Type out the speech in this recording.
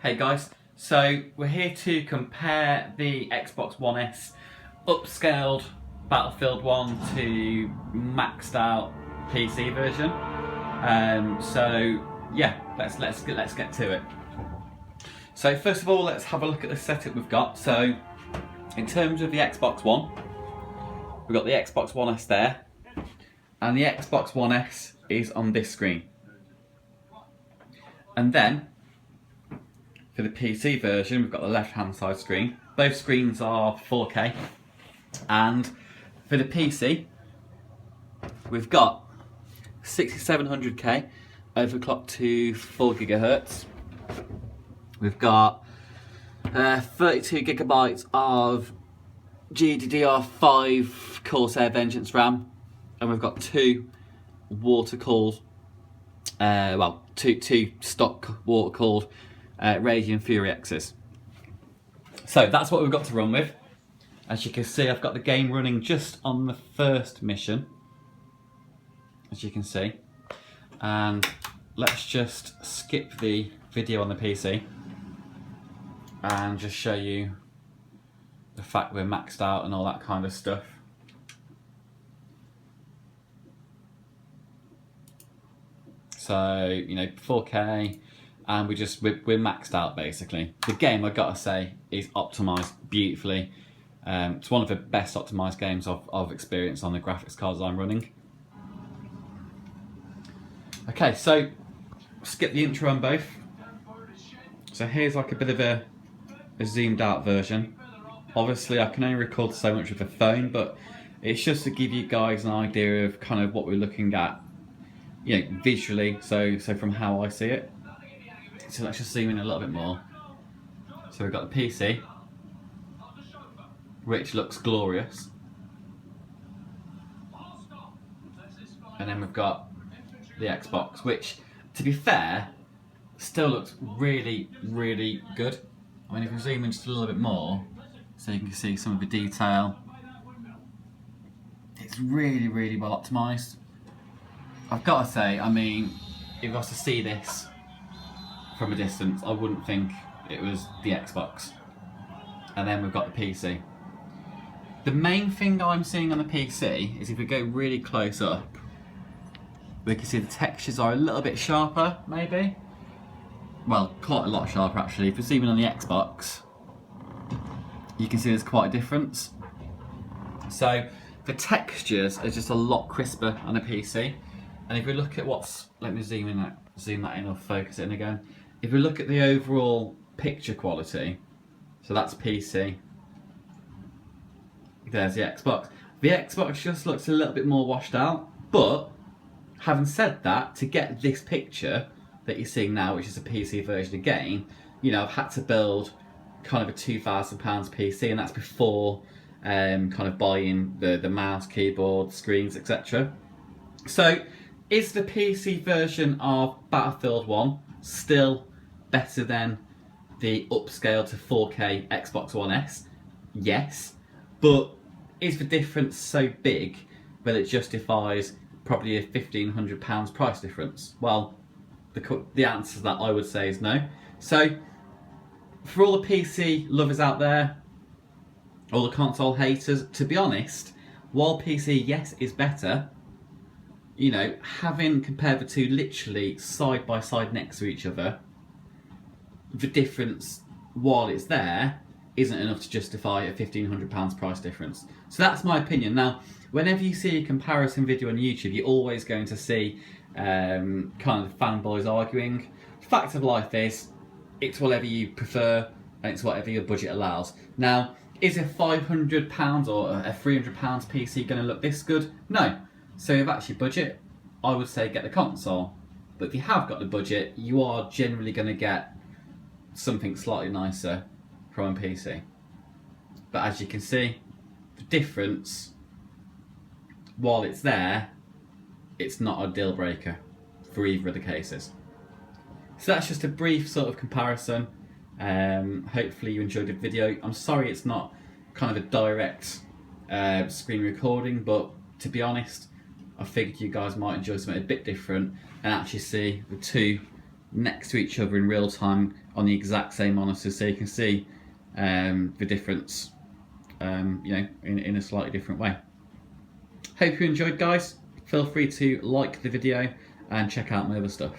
Hey guys, so we're here to compare the Xbox One S upscaled Battlefield 1 to maxed out PC version. So yeah, let's get to it. So first of all, let's have a look at the setup we've got. So in terms of the Xbox One, we've got the Xbox One S there, and the Xbox One S is on this screen. And then for the PC version, we've got the left-hand side screen. Both screens are 4K. And for the PC, we've got 6700K overclocked to 4 GHz. We've got 32 gigabytes of GDDR5 Corsair Vengeance RAM, and we've got two water-cooled, two stock water-cooled Radeon Fury X's. So that's what we've got to run with. As you can see, I've got the game running just on the first mission, as you can see. And let's just skip the video on the PC and just show you the fact we're maxed out and all that kind of stuff. So, you know, 4K, and we're maxed out basically. The game, I've got to say, is optimised beautifully. It's one of the best optimised games I've experienced on the graphics cards I'm running. Okay, so skip the intro on both. So here's like a bit of a zoomed out version. Obviously I can only record so much with the phone, but it's just to give you guys an idea of kind of what we're looking at, you know, visually, so from how I see it. So let's just zoom in a little bit more. So we've got the PC, which looks glorious. And then we've got the Xbox, which, to be fair, still looks really, really good. I mean, if we zoom in just a little bit more, so you can see some of the detail, it's really, really well optimised. I've got to say, I mean, if I was to see this from a distance, I wouldn't think it was the Xbox. And then we've got the PC. The main thing I'm seeing on the PC is if we go really close up, we can see the textures are a little bit sharper, maybe. Well, quite a lot sharper actually. If you're zooming on the Xbox, you can see there's quite a difference. So the textures are just a lot crisper on a PC. And if we look at let me zoom that in or focus it in again. If we look at the overall picture quality, so that's PC, there's the Xbox. The Xbox just looks a little bit more washed out, but having said that, to get this picture that you're seeing now, which is a PC version again, you know, I've had to build kind of a £2,000 PC, and that's before kind of buying the mouse, keyboard, screens, etc. So, is the PC version of Battlefield 1 still better than the upscale to 4K Xbox One S? Yes, but is the difference so big that it justifies probably a £1,500 price difference? Well, the answer to that, I would say, is no. So, for all the PC lovers out there, all the console haters, to be honest, while PC, yes, is better, you know, having compared the two literally side by side next to each other, the difference, while it's there, isn't enough to justify a £1,500 price difference. So that's my opinion. Now, whenever you see a comparison video on YouTube, you're always going to see kind of fanboys arguing. The fact of life is, it's whatever you prefer and it's whatever your budget allows. Now, is a £500 or a £300 PC going to look this good? No. So if that's your budget, I would say get the console. But if you have got the budget, you are generally going to get something slightly nicer from a PC. But as you can see, the difference, while it's there, it's not a deal breaker for either of the cases. So that's just a brief sort of comparison. Hopefully you enjoyed the video. I'm sorry it's not kind of a direct screen recording, but to be honest, I figured you guys might enjoy something a bit different and actually see the two next to each other in real time on the exact same monitor, so you can see the difference, you know, in a slightly different way. Hope you enjoyed, guys. Feel free to like the video and check out my other stuff.